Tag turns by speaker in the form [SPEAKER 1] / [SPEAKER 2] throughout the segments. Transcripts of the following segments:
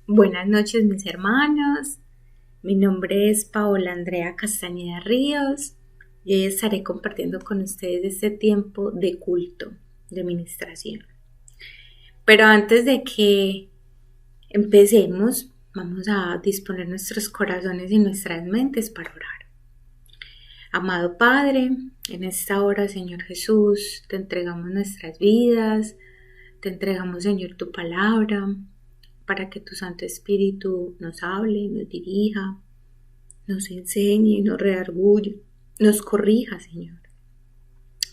[SPEAKER 1] Buenas noches, mis hermanos. Mi nombre es Paola Andrea Castañeda Ríos y hoy estaré compartiendo con ustedes este tiempo de culto, de ministración. Pero antes de que empecemos, vamos a disponer nuestros corazones y nuestras mentes para orar. Amado Padre, en esta hora, Señor Jesús, te entregamos nuestras vidas, te entregamos, Señor, tu palabra, para que tu Santo Espíritu nos hable, nos dirija, nos enseñe, nos redarguya, nos corrija, Señor.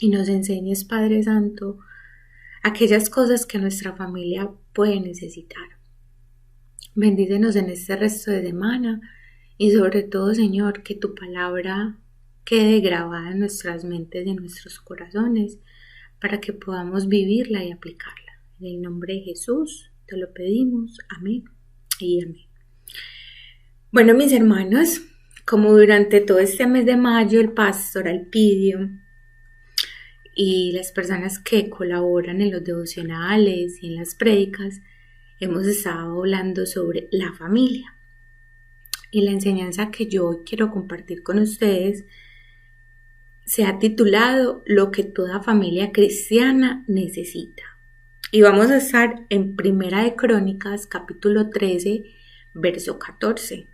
[SPEAKER 1] Y nos enseñes, Padre Santo, aquellas cosas que nuestra familia puede necesitar. Bendícenos en este resto de semana y sobre todo, Señor, que tu palabra quede grabada en nuestras mentes y en nuestros corazones para que podamos vivirla y aplicarla. En el nombre de Jesús te lo pedimos. Amén y amén. Bueno, mis hermanos, como durante todo este mes de mayo el pastor Alpidio y las personas que colaboran en los devocionales y en las prédicas hemos estado hablando sobre la familia. Y la enseñanza que yo hoy quiero compartir con ustedes se ha titulado Lo que toda familia cristiana necesita. Y vamos a estar en Primera de Crónicas, capítulo 13, verso 14.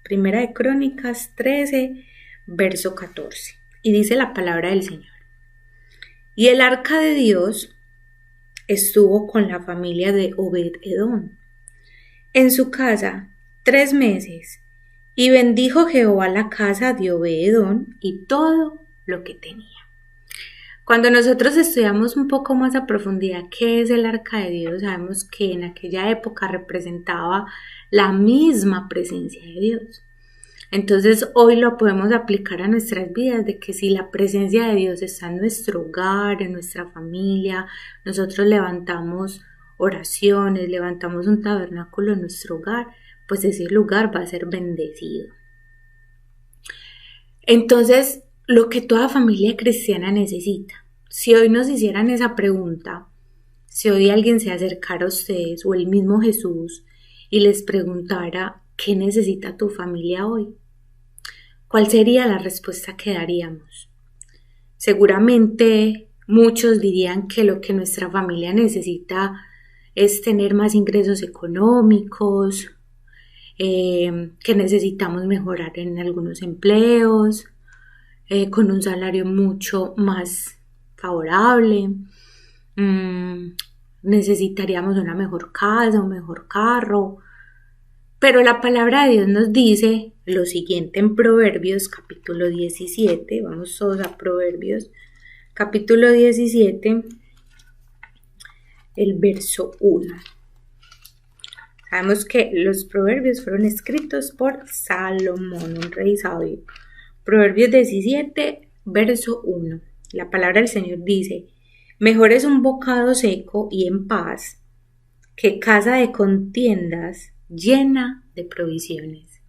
[SPEAKER 1] Primera de Crónicas 13, verso 14. Y dice la palabra del Señor. Y el arca de Dios estuvo con la familia de Obed-Edom en su casa 3 meses, y bendijo Jehová la casa de Obed-Edom y todo lo que tenía. Cuando nosotros estudiamos un poco más a profundidad qué es el arca de Dios, sabemos que en aquella época representaba la misma presencia de Dios. Entonces hoy lo podemos aplicar a nuestras vidas, de que si la presencia de Dios está en nuestro hogar, en nuestra familia, nosotros levantamos oraciones, levantamos un tabernáculo en nuestro hogar, pues ese lugar va a ser bendecido. Entonces, lo que toda familia cristiana necesita. Si hoy nos hicieran esa pregunta, si hoy alguien se acercara a ustedes o el mismo Jesús y les preguntara ¿qué necesita tu familia hoy? ¿Cuál sería la respuesta que daríamos? Seguramente muchos dirían que lo que nuestra familia necesita es tener más ingresos económicos, que necesitamos mejorar en algunos empleos, con un salario mucho más favorable, necesitaríamos una mejor casa, un mejor carro. Pero la palabra de Dios nos dice lo siguiente en Proverbios capítulo 17, vamos todos a Proverbios capítulo 17, el verso 1. Sabemos que los proverbios fueron escritos por Salomón, un rey sabio. Proverbios 17, verso 1. La palabra del Señor dice: mejor es un bocado seco y en paz que casa de contiendas llena de provisiones.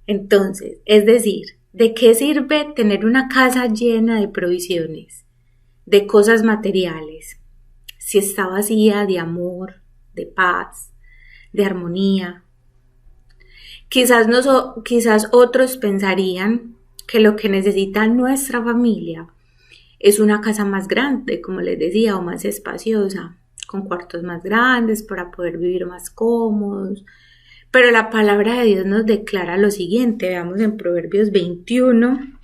[SPEAKER 1] Entonces, es decir, ¿de qué sirve tener una casa llena de provisiones, de cosas materiales, si está vacía de amor, de paz, de armonía? Quizás otros pensarían que lo que necesita nuestra familia es una casa más grande, como les decía, o más espaciosa, con cuartos más grandes para poder vivir más cómodos. Pero la palabra de Dios nos declara lo siguiente. Veamos en Proverbios 21,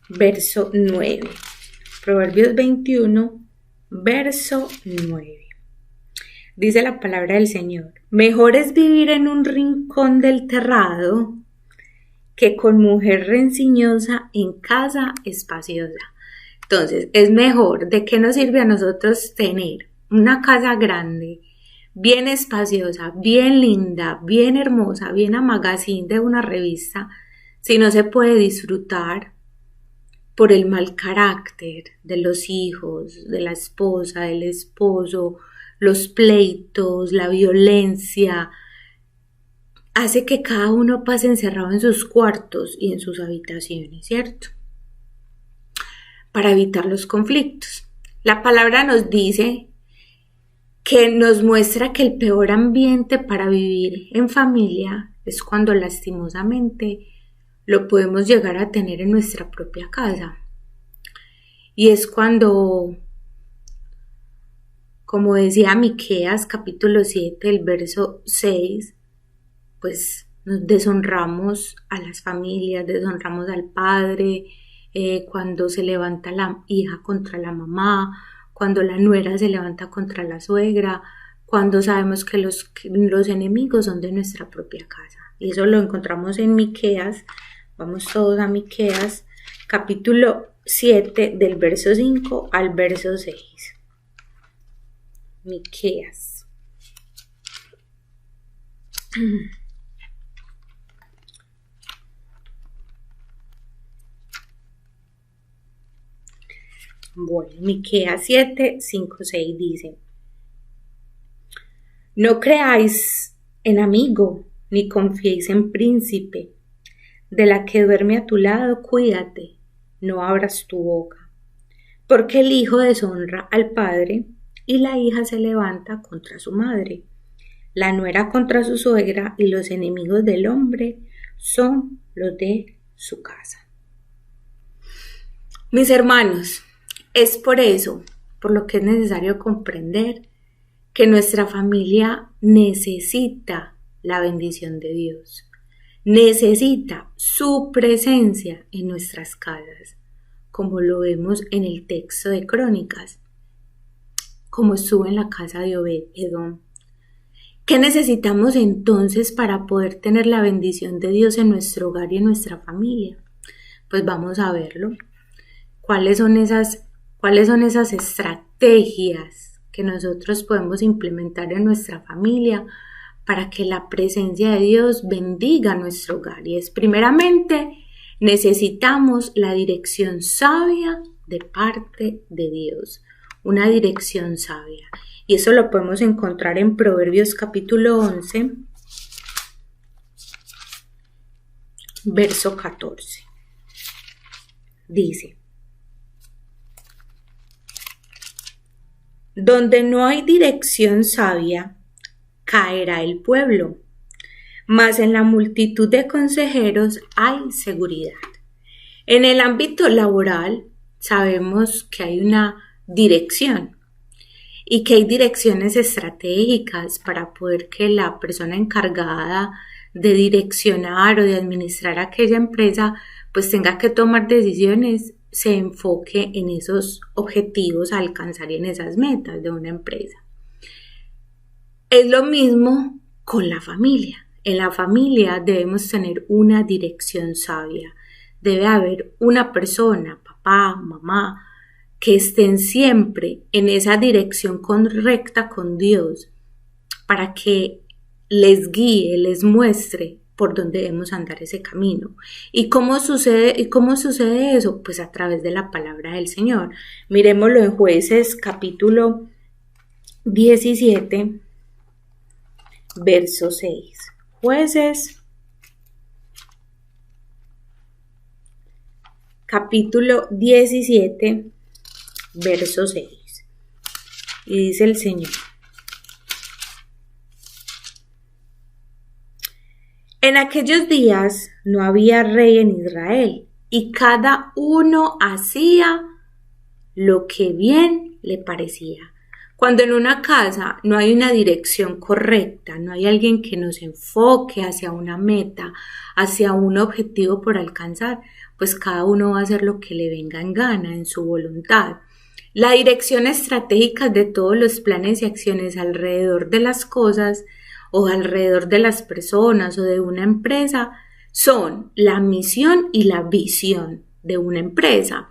[SPEAKER 1] verso 9. Proverbios 21, verso 9. Dice la palabra del Señor: mejor es vivir en un rincón del terrado que con mujer rencillosa en casa espaciosa. Entonces, es mejor. ¿De qué nos sirve a nosotros tener una casa grande, bien espaciosa, bien linda, bien hermosa, bien a magazine de una revista, si no se puede disfrutar por el mal carácter de los hijos, de la esposa, del esposo, los pleitos, la violencia? Hace que cada uno pase encerrado en sus cuartos y en sus habitaciones, ¿cierto? Para evitar los conflictos. La palabra nos dice que nos muestra que el peor ambiente para vivir en familia es cuando lastimosamente lo podemos llegar a tener en nuestra propia casa. Y es cuando, como decía Miqueas capítulo 7, el verso 6, pues nos deshonramos a las familias, deshonramos al padre, cuando se levanta la hija contra la mamá, cuando la nuera se levanta contra la suegra, cuando sabemos que los enemigos son de nuestra propia casa. Y eso lo encontramos en Miqueas. Vamos todos a Miqueas, capítulo 7, del verso 5 al verso 6. Miqueas. Bueno, Miqueas 7, 5, 6 dice: No creáis en amigo, ni confiéis en príncipe. De la que duerme a tu lado, cuídate, no abras tu boca. Porque el hijo deshonra al padre, y la hija se levanta contra su madre. La nuera contra su suegra, y los enemigos del hombre son los de su casa. Mis hermanos, es por eso, por lo que es necesario comprender que nuestra familia necesita la bendición de Dios. Necesita su presencia en nuestras casas, como lo vemos en el texto de Crónicas, como estuvo en la casa de Obed-Edom. ¿Qué necesitamos entonces para poder tener la bendición de Dios en nuestro hogar y en nuestra familia? Pues vamos a verlo. ¿Cuáles son esas estrategias que nosotros podemos implementar en nuestra familia para que la presencia de Dios bendiga nuestro hogar? Y es, primeramente, necesitamos la dirección sabia de parte de Dios, una dirección sabia. Y eso lo podemos encontrar en Proverbios capítulo 11, verso 14. Dice: Donde no hay dirección sabia, caerá el pueblo, mas en la multitud de consejeros hay seguridad. En el ámbito laboral sabemos que hay una dirección y que hay direcciones estratégicas para poder que la persona encargada de direccionar o de administrar aquella empresa pues tenga que tomar decisiones, se enfoque en esos objetivos a alcanzar y en esas metas de una empresa. Es lo mismo con la familia. En la familia debemos tener una dirección sabia. Debe haber una persona, papá, mamá, que estén siempre en esa dirección correcta con Dios para que les guíe, les muestre por dónde debemos andar ese camino. ¿Y cómo sucede eso? Pues a través de la palabra del Señor. Miremoslo en Jueces capítulo 17, verso 6. Jueces capítulo 17, verso 6. Y dice el Señor: En aquellos días no había rey en Israel, y cada uno hacía lo que bien le parecía. Cuando en una casa no hay una dirección correcta, no hay alguien que nos enfoque hacia una meta, hacia un objetivo por alcanzar, pues cada uno va a hacer lo que le venga en gana, en su voluntad. La dirección estratégica de todos los planes y acciones alrededor de las cosas o alrededor de las personas o de una empresa son la misión y la visión de una empresa.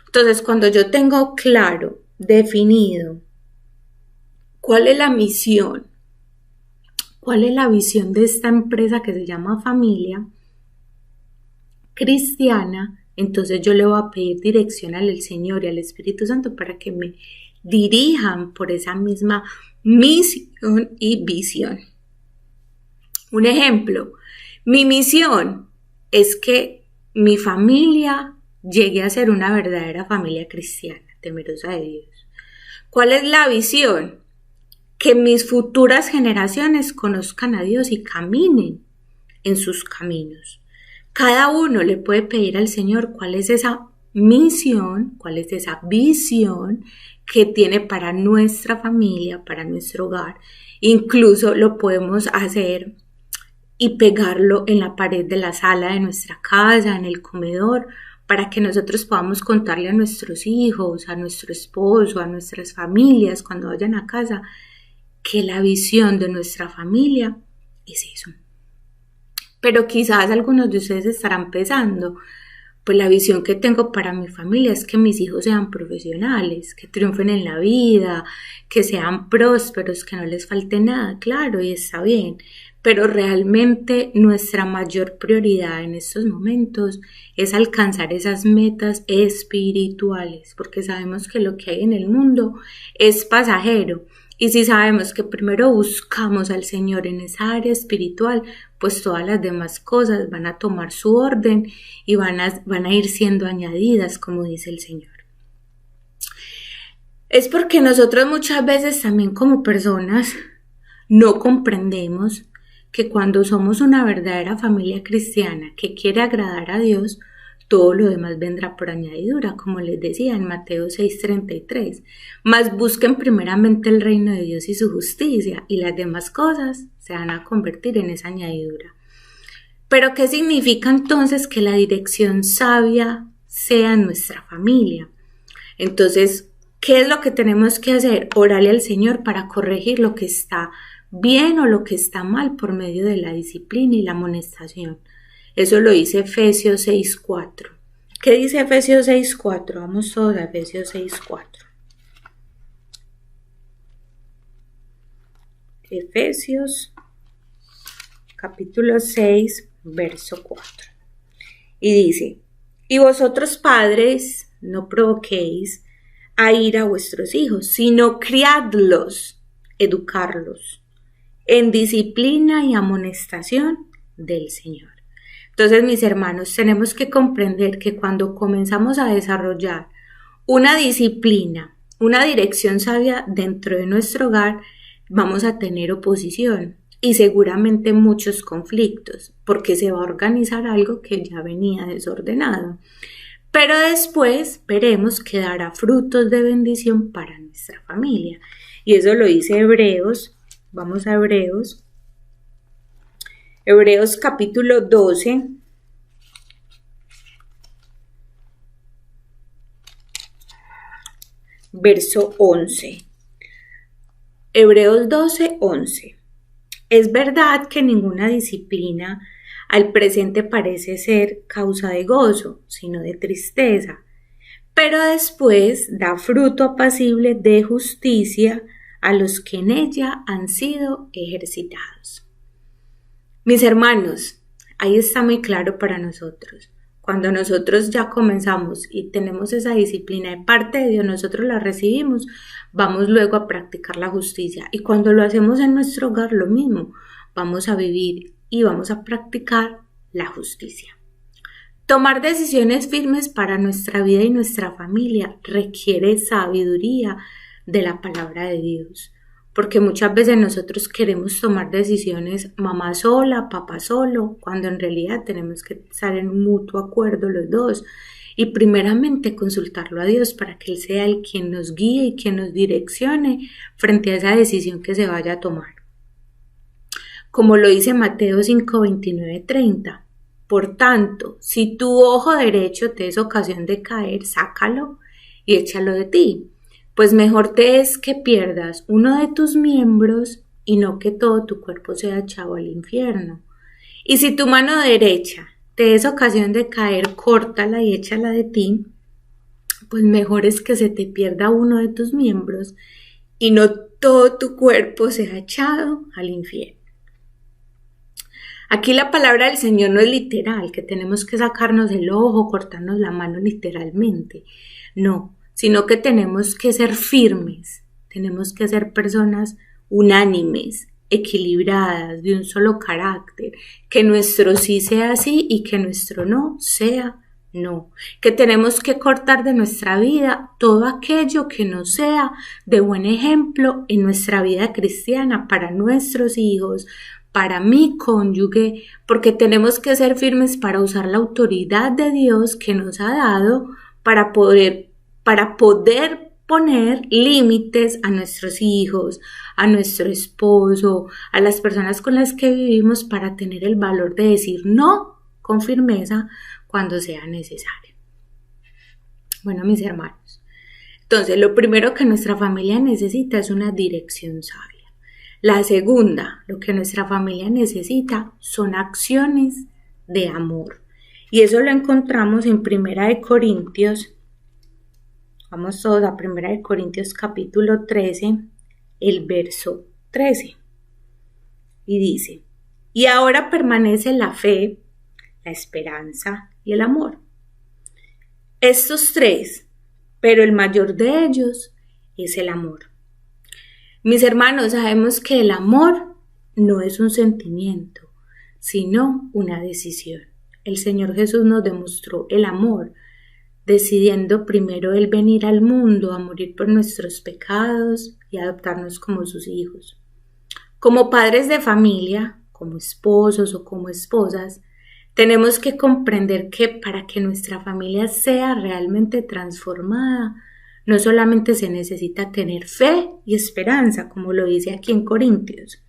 [SPEAKER 1] Entonces, cuando yo tengo claro, definido, ¿cuál es la misión? ¿Cuál es la visión de esta empresa que se llama familia cristiana? Entonces yo le voy a pedir dirección al Señor y al Espíritu Santo para que me dirijan por esa misma misión y visión. Un ejemplo, mi misión es que mi familia llegue a ser una verdadera familia cristiana, temerosa de Dios. ¿Cuál es la visión? que mis futuras generaciones conozcan a Dios y caminen en sus caminos. Cada uno le puede pedir al Señor cuál es esa misión, cuál es esa visión que tiene para nuestra familia, para nuestro hogar. Incluso lo podemos hacer y pegarlo en la pared de la sala de nuestra casa, en el comedor, para que nosotros podamos contarle a nuestros hijos, a nuestro esposo, a nuestras familias cuando vayan a casa, que la visión de nuestra familia es eso. Pero quizás algunos de ustedes estarán pensando, pues la visión que tengo para mi familia es que mis hijos sean profesionales, que triunfen en la vida, que sean prósperos, que no les falte nada, claro, y está bien. Pero realmente nuestra mayor prioridad en estos momentos es alcanzar esas metas espirituales, porque sabemos que lo que hay en el mundo es pasajero. Y si sabemos que primero buscamos al Señor en esa área espiritual, pues todas las demás cosas van a tomar su orden y van a ir siendo añadidas, como dice el Señor. Es porque nosotros muchas veces también como personas no comprendemos que cuando somos una verdadera familia cristiana que quiere agradar a Dios, todo lo demás vendrá por añadidura, como les decía en Mateo 6:33. Mas busquen primeramente el reino de Dios y su justicia, y las demás cosas se van a convertir en esa añadidura. Pero ¿qué significa entonces que la dirección sabia sea en nuestra familia? Entonces, ¿qué es lo que tenemos que hacer? Orarle al Señor para corregir lo que está bien o lo que está mal por medio de la disciplina y la amonestación. Eso lo dice Efesios 6:4. ¿Qué dice Efesios 6:4? Vamos todos a Efesios 6:4. Efesios capítulo 6, verso 4. Y dice, y vosotros padres no provoquéis a ira a vuestros hijos, sino criadlos, educarlos en disciplina y amonestación del Señor. Entonces, mis hermanos, tenemos que comprender que cuando comenzamos a desarrollar una disciplina, una dirección sabia dentro de nuestro hogar, vamos a tener oposición y seguramente muchos conflictos, porque se va a organizar algo que ya venía desordenado. Pero después veremos que dará frutos de bendición para nuestra familia. Y eso lo dice Hebreos. Vamos a Hebreos. Hebreos capítulo 12, verso 11. Hebreos 12, 11. Es verdad que ninguna disciplina al presente parece ser causa de gozo, sino de tristeza, pero después da fruto apacible de justicia a los que en ella han sido ejercitados. Mis hermanos, ahí está muy claro para nosotros. Cuando nosotros ya comenzamos y tenemos esa disciplina de parte de Dios, nosotros la recibimos, vamos luego a practicar la justicia. Y cuando lo hacemos en nuestro hogar, lo mismo, vamos a vivir y vamos a practicar la justicia. Tomar decisiones firmes para nuestra vida y nuestra familia requiere sabiduría de la palabra de Dios. Porque muchas veces nosotros queremos tomar decisiones mamá sola, papá solo, cuando en realidad tenemos que estar en mutuo acuerdo los dos y primeramente consultarlo a Dios para que Él sea el quien nos guíe y quien nos direccione frente a esa decisión que se vaya a tomar. Como lo dice Mateo 5, 29, 30. Por tanto, si tu ojo derecho te es ocasión de caer, sácalo y échalo de ti. Pues mejor te es que pierdas uno de tus miembros y no que todo tu cuerpo sea echado al infierno. Y si tu mano derecha te es ocasión de caer, córtala y échala de ti, pues mejor es que se te pierda uno de tus miembros y no todo tu cuerpo sea echado al infierno. Aquí la palabra del Señor no es literal, que tenemos que sacarnos el ojo, cortarnos la mano literalmente. No, sino que tenemos que ser firmes, tenemos que ser personas unánimes, equilibradas, de un solo carácter, que nuestro sí sea sí y que nuestro no sea No, que tenemos que cortar de nuestra vida todo aquello que no sea de buen ejemplo en nuestra vida cristiana para nuestros hijos, para mi cónyuge, porque tenemos que ser firmes para usar la autoridad de Dios que nos ha dado para poder poner límites a nuestros hijos, a nuestro esposo, a las personas con las que vivimos, para tener el valor de decir no con firmeza cuando sea necesario. Bueno, mis hermanos, entonces lo primero que nuestra familia necesita es una dirección sabia. La segunda, lo que nuestra familia necesita son acciones de amor. Y eso lo encontramos en 1 Corintios. Vamos todos a 1 Corintios capítulo 13, el verso 13. Y dice: y ahora permanece la fe, la esperanza y el amor. Estos tres, pero el mayor de ellos es el amor. Mis hermanos, sabemos que el amor no es un sentimiento, sino una decisión. El Señor Jesús nos demostró el amor, decidiendo primero Él venir al mundo a morir por nuestros pecados y adoptarnos como sus hijos. Como padres de familia, como esposos o como esposas, tenemos que comprender que para que nuestra familia sea realmente transformada, no solamente se necesita tener fe y esperanza, como lo dice aquí en Corintios.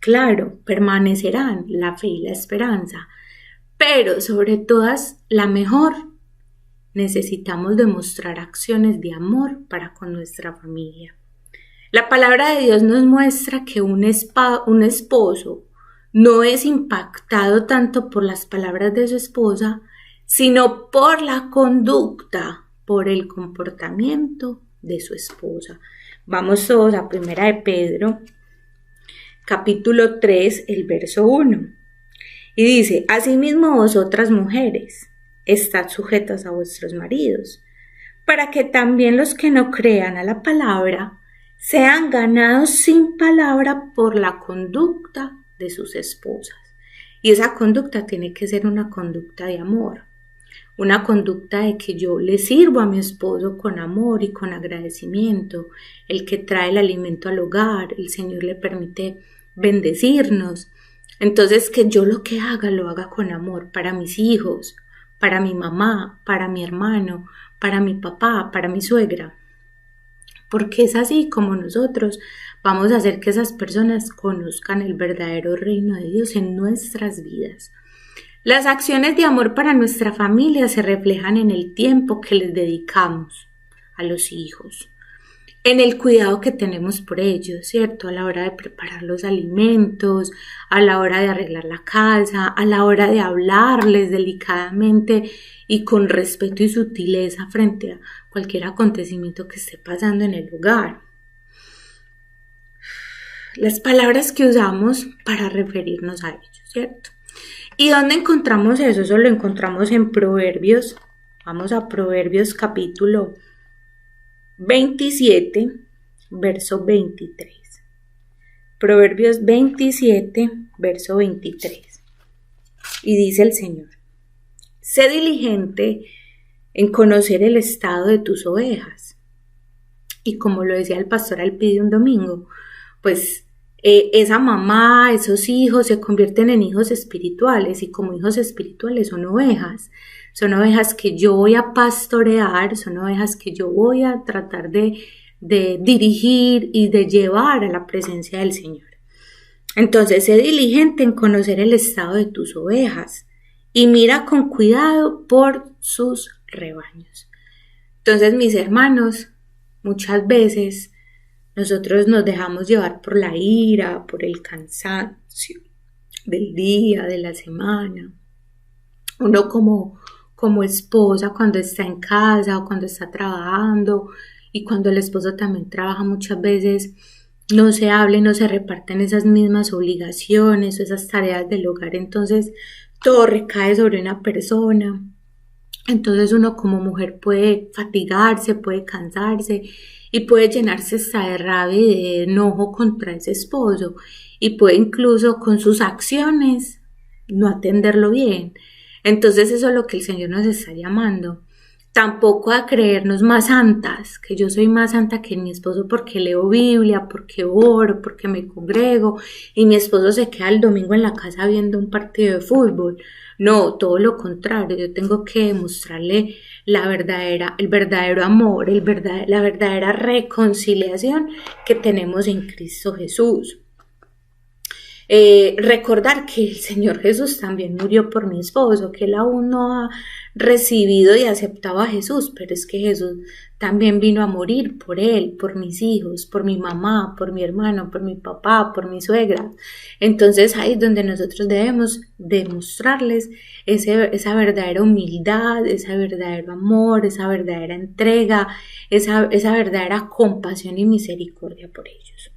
[SPEAKER 1] Claro, permanecerán la fe y la esperanza, pero sobre todas, la mejor, necesitamos demostrar acciones de amor para con nuestra familia. La palabra de Dios nos muestra que un esposo no es impactado tanto por las palabras de su esposa, sino por la conducta, por el comportamiento de su esposa. Vamos todos a 1 de Pedro, capítulo 3, el verso 1. Y dice: asimismo vosotras mujeres, estad sujetas a vuestros maridos, para que también los que no crean a la palabra sean ganados sin palabra por la conducta de sus esposas. Y esa conducta tiene que ser una conducta de amor, una conducta de que yo le sirvo a mi esposo con amor y con agradecimiento, el que trae el alimento al hogar, el Señor le permite bendecirnos. Entonces, que yo lo que haga, lo haga con amor para mis hijos, para mi mamá, para mi hermano, para mi papá, para mi suegra. Porque es así como nosotros vamos a hacer que esas personas conozcan el verdadero reino de Dios en nuestras vidas. Las acciones de amor para nuestra familia se reflejan en el tiempo que les dedicamos a los hijos, en el cuidado que tenemos por ellos, ¿cierto? A la hora de preparar los alimentos, a la hora de arreglar la casa, a la hora de hablarles delicadamente y con respeto y sutileza frente a cualquier acontecimiento que esté pasando en el hogar. Las palabras que usamos para referirnos a ellos, ¿cierto? ¿Y dónde encontramos eso? Eso lo encontramos en Proverbios. Vamos a Proverbios capítulo 27, verso 23. Proverbios 27, verso 23. Y dice el Señor: sé diligente en conocer el estado de tus ovejas. Y como lo decía el pastor Alpide un domingo, pues esa mamá, esos hijos se convierten en hijos espirituales, y como hijos espirituales son ovejas que yo voy a pastorear, son ovejas que yo voy a tratar de dirigir y de llevar a la presencia del Señor. Entonces, sé diligente en conocer el estado de tus ovejas y mira con cuidado por sus rebaños. Entonces, mis hermanos, muchas veces nosotros nos dejamos llevar por la ira, por el cansancio del día, de la semana. Uno como esposa, cuando está en casa o cuando está trabajando, y cuando el esposo también trabaja, muchas veces no se habla y no se reparten esas mismas obligaciones o esas tareas del hogar. Entonces todo recae sobre una persona. Entonces uno como mujer puede fatigarse, puede cansarse y puede llenarse hasta de rabia y de enojo contra ese esposo, y puede incluso con sus acciones no atenderlo bien. Entonces eso es lo que el Señor nos está llamando. Tampoco a creernos más santas, que yo soy más santa que mi esposo porque leo Biblia, porque oro, porque me congrego y mi esposo se queda el domingo en la casa viendo un partido de fútbol. No, todo lo contrario, yo tengo que demostrarle el verdadero amor, la verdadera reconciliación que tenemos en Cristo Jesús. Recordar que el Señor Jesús también murió por mi esposo, que él aún no ha recibido y aceptado a Jesús, pero es que Jesús también vino a morir por él, por mis hijos, por mi mamá, por mi hermano, por mi papá, por mi suegra. Entonces ahí es donde nosotros debemos demostrarles esa verdadera humildad, ese verdadero amor, esa verdadera entrega, esa verdadera compasión y misericordia por ellos.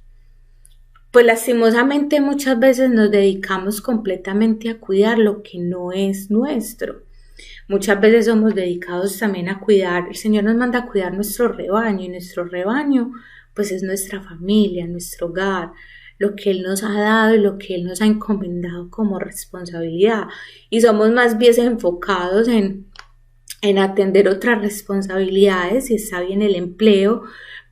[SPEAKER 1] Pues lastimosamente muchas veces nos dedicamos completamente a cuidar lo que no es nuestro. Muchas veces somos dedicados también a cuidar, el Señor nos manda a cuidar nuestro rebaño y nuestro rebaño pues es nuestra familia, nuestro hogar, lo que Él nos ha dado y lo que Él nos ha encomendado como responsabilidad. Y somos más bien enfocados en atender otras responsabilidades y está bien el empleo,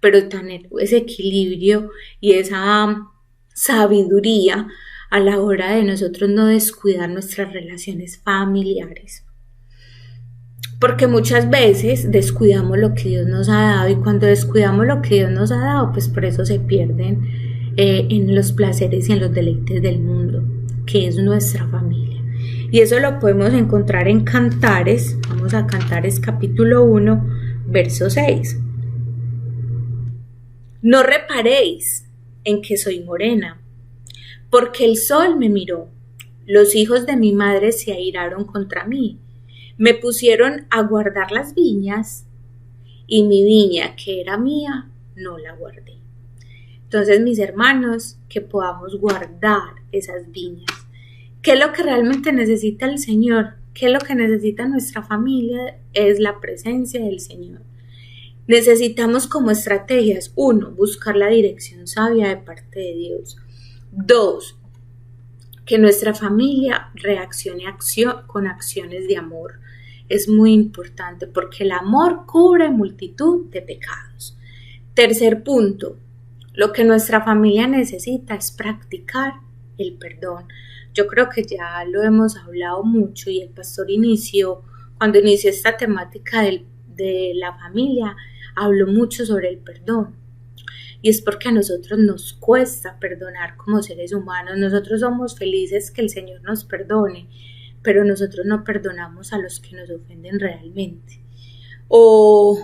[SPEAKER 1] pero tener ese equilibrio y esa sabiduría a la hora de nosotros no descuidar nuestras relaciones familiares. Porque muchas veces descuidamos lo que Dios nos ha dado y cuando descuidamos lo que Dios nos ha dado, pues por eso se pierden en los placeres y en los deleites del mundo, que es nuestra familia. Y eso lo podemos encontrar en Cantares, vamos a Cantares capítulo 1, verso 6. No reparéis en que soy morena, porque el sol me miró, los hijos de mi madre se airaron contra mí, me pusieron a guardar las viñas y mi viña que era mía no la guardé. Entonces mis hermanos, que podamos guardar esas viñas. ¿Qué es lo que realmente necesita el Señor? ¿Qué es lo que necesita nuestra familia? Es la presencia del Señor. Necesitamos como estrategias, 1, buscar la dirección sabia de parte de Dios. 2, que nuestra familia reaccione con acciones de amor. Es muy importante porque el amor cubre multitud de pecados. Tercer punto, lo que nuestra familia necesita es practicar el perdón. Yo creo que ya lo hemos hablado mucho y el pastor cuando inició esta temática de la familia, habló mucho sobre el perdón. Y es porque a nosotros nos cuesta perdonar como seres humanos. Nosotros somos felices que el Señor nos perdone, pero nosotros no perdonamos a los que nos ofenden realmente. O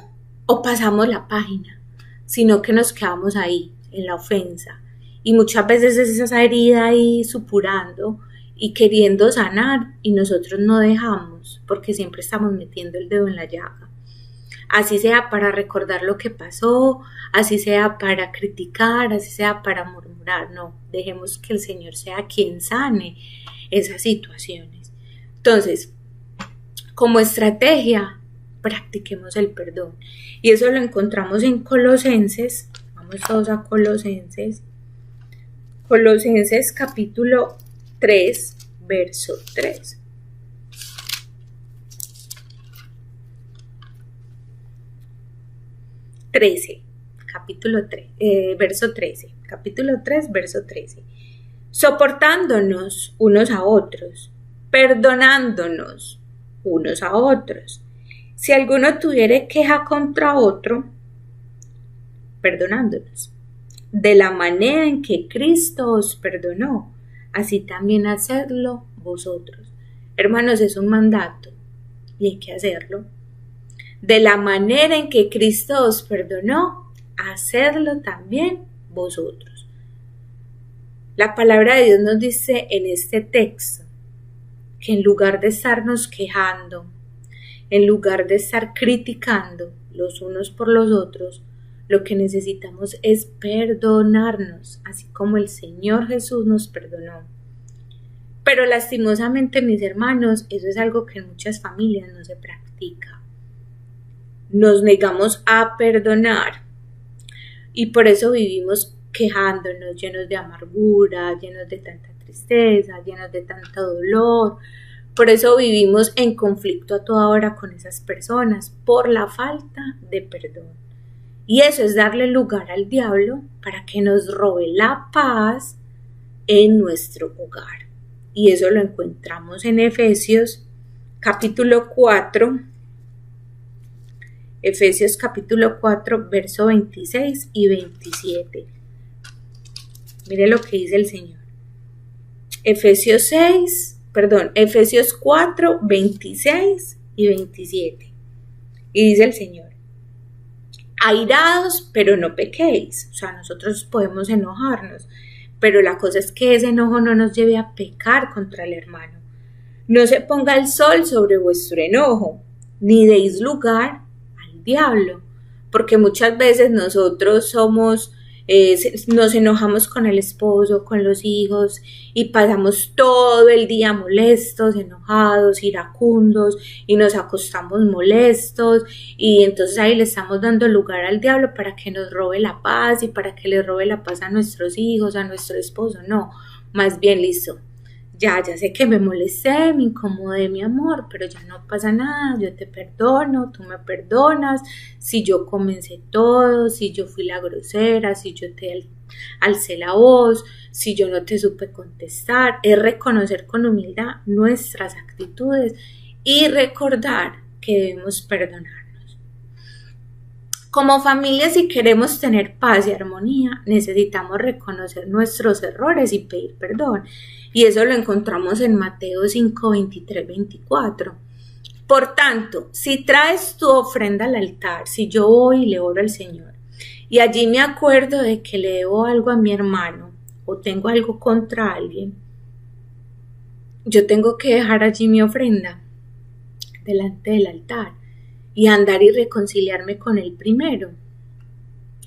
[SPEAKER 1] pasamos la página, sino que nos quedamos ahí, en la ofensa. Y muchas veces es esa herida ahí supurando y queriendo sanar y nosotros no dejamos porque siempre estamos metiendo el dedo en la llaga. Así sea para recordar lo que pasó, así sea para criticar, así sea para murmurar. No, dejemos que el Señor sea quien sane esas situaciones. Entonces, como estrategia, practiquemos el perdón. Y eso lo encontramos en Colosenses. Vamos todos a Colosenses. Colosenses capítulo 3, verso 3. Capítulo 3, verso 13. Capítulo 3, verso 13. Soportándonos unos a otros, perdonándonos unos a otros. Si alguno tuviere queja contra otro, perdonándonos. De la manera en que Cristo os perdonó, así también hacedlo vosotros. Hermanos, es un mandato y hay que hacerlo. De la manera en que Cristo os perdonó, hacedlo también vosotros. La palabra de Dios nos dice en este texto que en lugar de estarnos quejando, en lugar de estar criticando los unos por los otros, lo que necesitamos es perdonarnos, así como el Señor Jesús nos perdonó. Pero lastimosamente, mis hermanos, eso es algo que en muchas familias no se practica. Nos negamos a perdonar y por eso vivimos quejándonos, llenos de amargura, llenos de tanta tristeza, llenos de tanto dolor, Por eso vivimos en conflicto a toda hora con esas personas, por la falta de perdón. Y eso es darle lugar al diablo para que nos robe la paz en nuestro hogar. Y eso lo encontramos en Efesios capítulo 4, Efesios capítulo 4, verso 26 y 27. Mire lo que dice el Señor. Efesios 4, 26 y 27. Y dice el Señor: airados, pero no pequéis. O sea, nosotros podemos enojarnos, pero la cosa es que ese enojo no nos lleve a pecar contra el hermano. No se ponga el sol sobre vuestro enojo, ni deis lugar al diablo, porque muchas veces nosotros nos enojamos con el esposo, con los hijos, y pasamos todo el día molestos, enojados, iracundos, y nos acostamos molestos, y entonces ahí le estamos dando lugar al diablo para que nos robe la paz y para que le robe la paz a nuestros hijos, a nuestro esposo. No, más bien listo. Ya sé que me molesté, me incomodé, mi amor, pero ya no pasa nada, yo te perdono, tú me perdonas, si yo comencé todo, si yo fui la grosera, si yo te alcé la voz, si yo no te supe contestar. Es reconocer con humildad nuestras actitudes y recordar que debemos perdonarnos. Como familia, si queremos tener paz y armonía, necesitamos reconocer nuestros errores y pedir perdón. Y eso lo encontramos en Mateo 5, 23, 24. Por tanto, si traes tu ofrenda al altar, si yo voy y le oro al Señor, y allí me acuerdo de que le debo algo a mi hermano, o tengo algo contra alguien, yo tengo que dejar allí mi ofrenda delante del altar y andar y reconciliarme con él primero.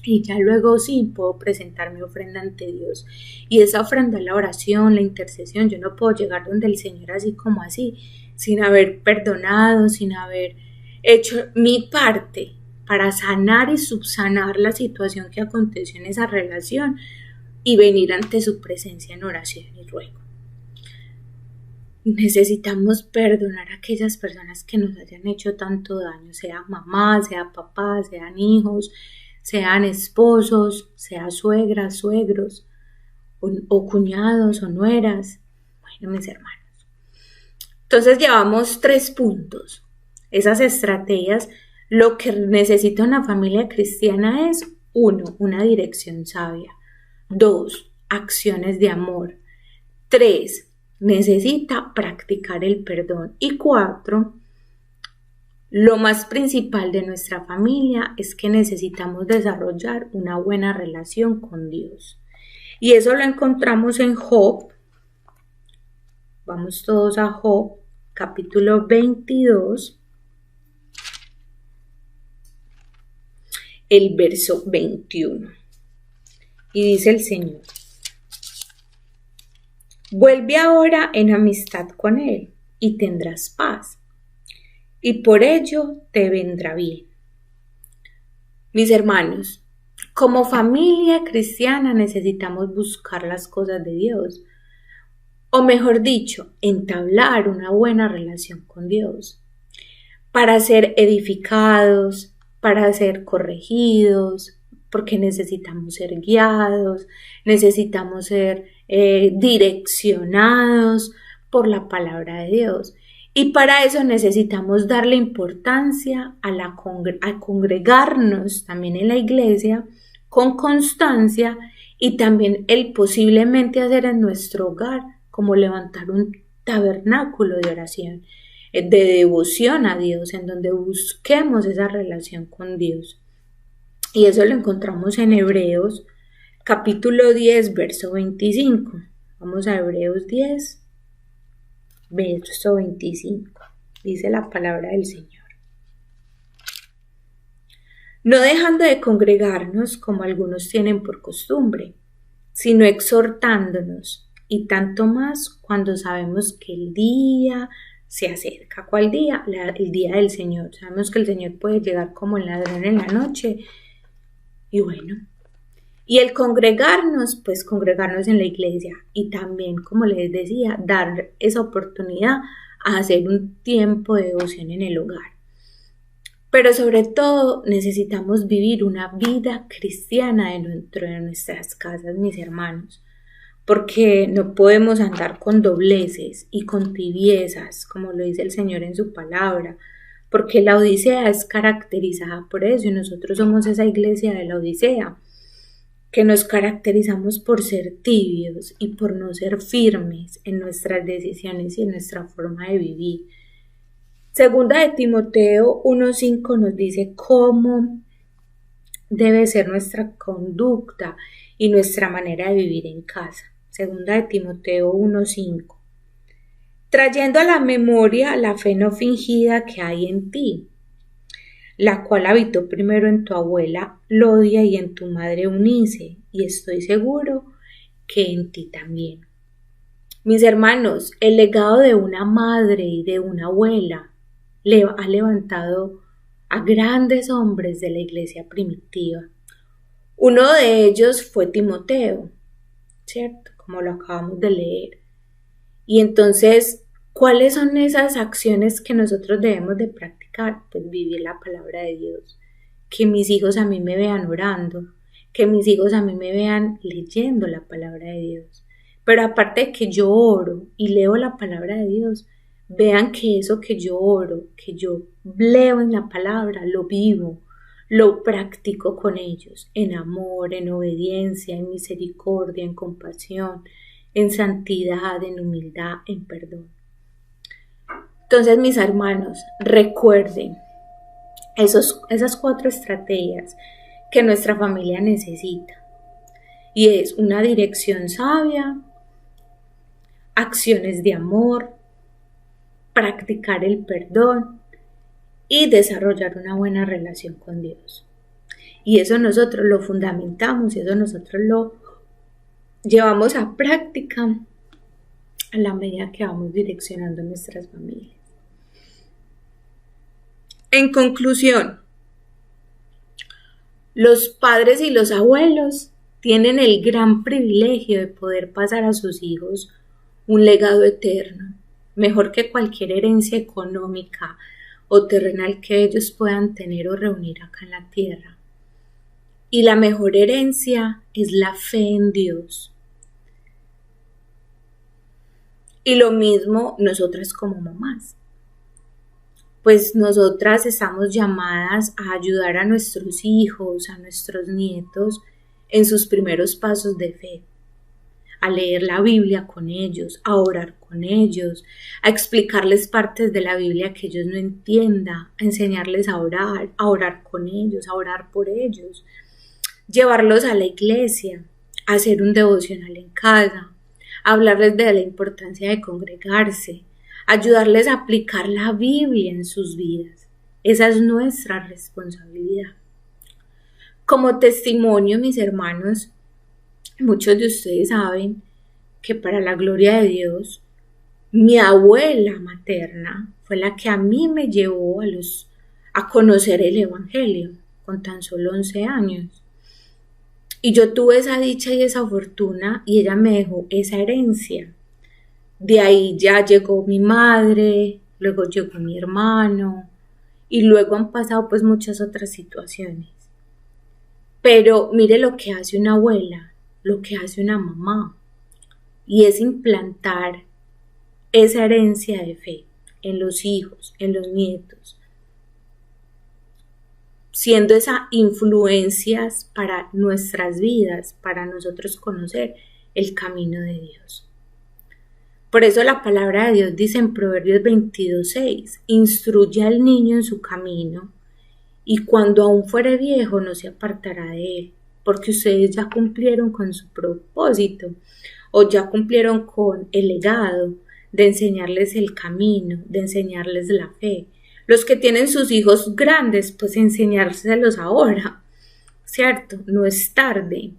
[SPEAKER 1] Y ya luego sí puedo presentar mi ofrenda ante Dios. Y esa ofrenda es la oración, la intercesión. Yo no puedo llegar donde el Señor así como así, sin haber perdonado, sin haber hecho mi parte para sanar y subsanar la situación que aconteció en esa relación y venir ante su presencia en oración y ruego. Necesitamos perdonar a aquellas personas que nos hayan hecho tanto daño, sea mamá, sea papá, sean hijos, sean esposos, sean suegras, suegros, o cuñados o nueras. Bueno, mis hermanos. Entonces llevamos 3 puntos. Esas estrategias, lo que necesita una familia cristiana es 1, una dirección sabia. 2, acciones de amor. 3, necesita practicar el perdón. Y 4, lo más principal de nuestra familia es que necesitamos desarrollar una buena relación con Dios. Y eso lo encontramos en Job. Vamos todos a Job, capítulo 22, el verso 21. Y dice el Señor: vuelve ahora en amistad con Él y tendrás paz, y por ello te vendrá bien. Mis hermanos, como familia cristiana necesitamos buscar las cosas de Dios, o mejor dicho, entablar una buena relación con Dios, para ser edificados, para ser corregidos, porque necesitamos ser guiados, necesitamos ser direccionados por la palabra de Dios. Y para eso necesitamos darle importancia a congregarnos también en la iglesia con constancia, y también el posiblemente hacer en nuestro hogar como levantar un tabernáculo de oración, de devoción a Dios, en donde busquemos esa relación con Dios. Y eso lo encontramos en Hebreos capítulo 10, verso 25. Vamos a Hebreos 10, verso 25. Dice la palabra del Señor: no dejando de congregarnos como algunos tienen por costumbre, sino exhortándonos, y tanto más cuando sabemos que el día se acerca. ¿Cuál día? El día del Señor. Sabemos que el Señor puede llegar como el ladrón en la noche. Y bueno, y el congregarnos, pues congregarnos en la iglesia, y también, como les decía, dar esa oportunidad a hacer un tiempo de devoción en el hogar. Pero sobre todo necesitamos vivir una vida cristiana dentro de nuestras casas, mis hermanos, porque no podemos andar con dobleces y con tibiezas, como lo dice el Señor en su palabra, porque la Odisea es caracterizada por eso y nosotros somos esa iglesia de la Odisea, que nos caracterizamos por ser tibios y por no ser firmes en nuestras decisiones y en nuestra forma de vivir. Segunda de Timoteo 1:5 nos dice cómo debe ser nuestra conducta y nuestra manera de vivir en casa. Segunda de Timoteo 1:5. Trayendo a la memoria la fe no fingida que hay en ti, la cual habitó primero en tu abuela Lodia y en tu madre Eunice, y estoy seguro que en ti también. Mis hermanos, el legado de una madre y de una abuela ha levantado a grandes hombres de la iglesia primitiva. Uno de ellos fue Timoteo, ¿cierto? Como lo acabamos de leer. Y entonces, ¿cuáles son esas acciones que nosotros debemos de practicar? Pues vivir la palabra de Dios. Que mis hijos a mí me vean orando, que mis hijos a mí me vean leyendo la palabra de Dios. Pero aparte de que yo oro y leo la palabra de Dios, vean que eso que yo oro, que yo leo en la palabra, lo vivo, lo practico con ellos, en amor, en obediencia, en misericordia, en compasión, en santidad, en humildad, en perdón. Entonces, mis hermanos, recuerden esas 4 estrategias que nuestra familia necesita. Y es una dirección sabia, acciones de amor, practicar el perdón y desarrollar una buena relación con Dios. Y eso nosotros lo fundamentamos y eso nosotros lo llevamos a práctica a la medida que vamos direccionando nuestras familias. En conclusión, los padres y los abuelos tienen el gran privilegio de poder pasar a sus hijos un legado eterno, mejor que cualquier herencia económica o terrenal que ellos puedan tener o reunir acá en la tierra. Y la mejor herencia es la fe en Dios. Y lo mismo nosotras como mamás. Pues nosotras estamos llamadas a ayudar a nuestros hijos, a nuestros nietos en sus primeros pasos de fe, a leer la Biblia con ellos, a orar con ellos, a explicarles partes de la Biblia que ellos no entiendan, a enseñarles a orar con ellos, a orar por ellos, llevarlos a la iglesia, a hacer un devocional en casa, a hablarles de la importancia de congregarse, ayudarles a aplicar la Biblia en sus vidas. Esa es nuestra responsabilidad. Como testimonio, mis hermanos, muchos de ustedes saben que para la gloria de Dios, mi abuela materna fue la que a mí me llevó a conocer el Evangelio con tan solo 11 años. Y yo tuve esa dicha y esa fortuna y ella me dejó esa herencia. De ahí ya llegó mi madre, luego llegó mi hermano y luego han pasado pues muchas otras situaciones. Pero mire lo que hace una abuela, lo que hace una mamá, y es implantar esa herencia de fe en los hijos, en los nietos, siendo esas influencias para nuestras vidas, para nosotros conocer el camino de Dios. Por eso la palabra de Dios dice en Proverbios 22:6, instruye al niño en su camino y cuando aún fuere viejo no se apartará de él, porque ustedes ya cumplieron con su propósito o ya cumplieron con el legado de enseñarles el camino, de enseñarles la fe. Los que tienen sus hijos grandes, pues enseñárselos ahora, ¿cierto? No es tarde.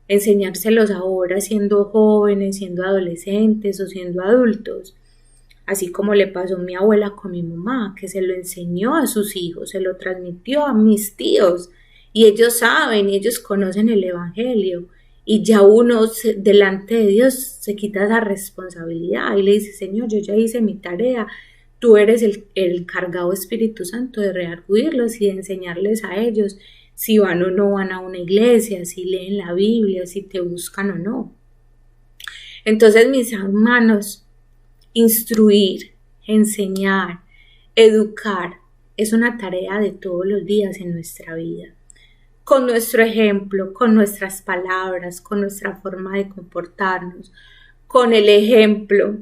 [SPEAKER 1] Enseñárselos ahora siendo jóvenes, siendo adolescentes o siendo adultos. Así como le pasó a mi abuela con mi mamá, que se lo enseñó a sus hijos, se lo transmitió a mis tíos. Y ellos saben, y ellos conocen el Evangelio. Y ya uno delante de Dios se quita esa responsabilidad y le dice, Señor, yo ya hice mi tarea, tú eres el encargado, Espíritu Santo, de redarguirlos y de enseñarles a ellos si van o no van a una iglesia, si leen la Biblia, si te buscan o no. Entonces, mis hermanos, instruir, enseñar, educar es una tarea de todos los días en nuestra vida. Con nuestro ejemplo, con nuestras palabras, con nuestra forma de comportarnos, con el ejemplo,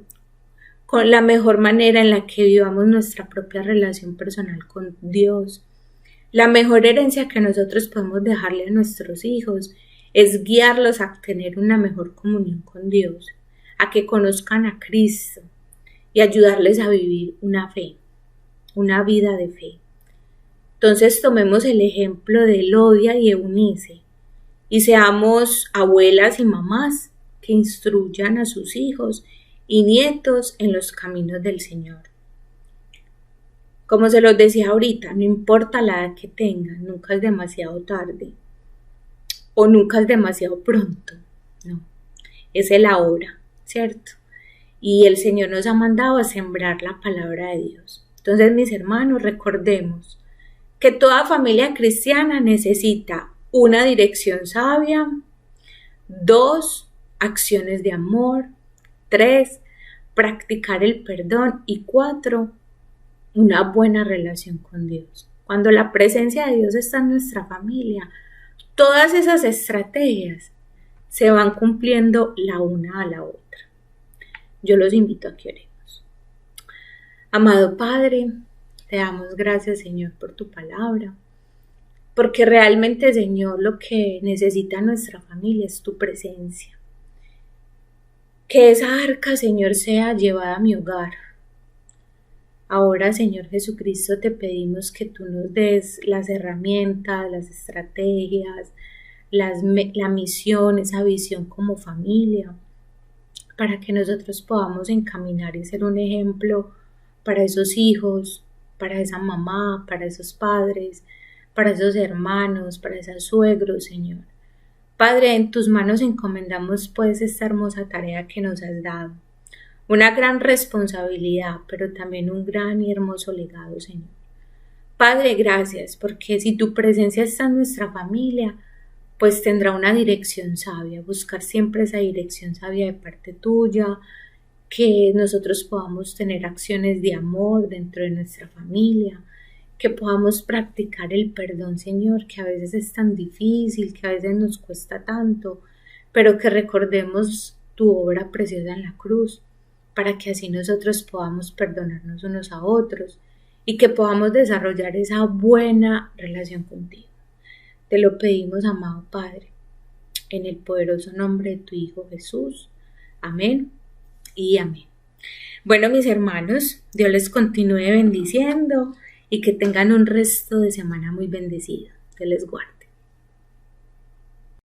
[SPEAKER 1] con la mejor manera en la que vivamos nuestra propia relación personal con Dios. La mejor herencia que nosotros podemos dejarle a nuestros hijos es guiarlos a tener una mejor comunión con Dios, a que conozcan a Cristo y ayudarles a vivir una fe, una vida de fe. Entonces tomemos el ejemplo de Elodia y Eunice y seamos abuelas y mamás que instruyan a sus hijos y nietos en los caminos del Señor. Como se los decía ahorita, no importa la edad que tengan, nunca es demasiado tarde o nunca es demasiado pronto, no, es el ahora, ¿cierto? Y el Señor nos ha mandado a sembrar la palabra de Dios. Entonces, mis hermanos, recordemos que toda familia cristiana necesita una dirección sabia, 2, acciones de amor, 3, practicar el perdón y 4, una buena relación con Dios. Cuando la presencia de Dios está en nuestra familia, todas esas estrategias se van cumpliendo la una a la otra. Yo los invito a que oremos. Amado Padre, te damos gracias, Señor, por tu palabra, porque realmente, Señor, lo que necesita nuestra familia es tu presencia. Que esa arca, Señor, sea llevada a mi hogar. Ahora, Señor Jesucristo, te pedimos que tú nos des las herramientas, las estrategias, la misión, esa visión como familia, para que nosotros podamos encaminar y ser un ejemplo para esos hijos, para esa mamá, para esos padres, para esos hermanos, para esos suegros, Señor. Padre, en tus manos encomendamos pues esta hermosa tarea que nos has dado. Una gran responsabilidad, pero también un gran y hermoso legado, Señor. Padre, gracias, porque si tu presencia está en nuestra familia, pues tendrá una dirección sabia, buscar siempre esa dirección sabia de parte tuya, que nosotros podamos tener acciones de amor dentro de nuestra familia, que podamos practicar el perdón, Señor, que a veces es tan difícil, que a veces nos cuesta tanto, pero que recordemos tu obra preciosa en la cruz, para que así nosotros podamos perdonarnos unos a otros y que podamos desarrollar esa buena relación contigo. Te lo pedimos, amado Padre, en el poderoso nombre de tu Hijo Jesús. Amén y amén. Bueno, mis hermanos, Dios les continúe bendiciendo y que tengan un resto de semana muy bendecido. Dios les guarde.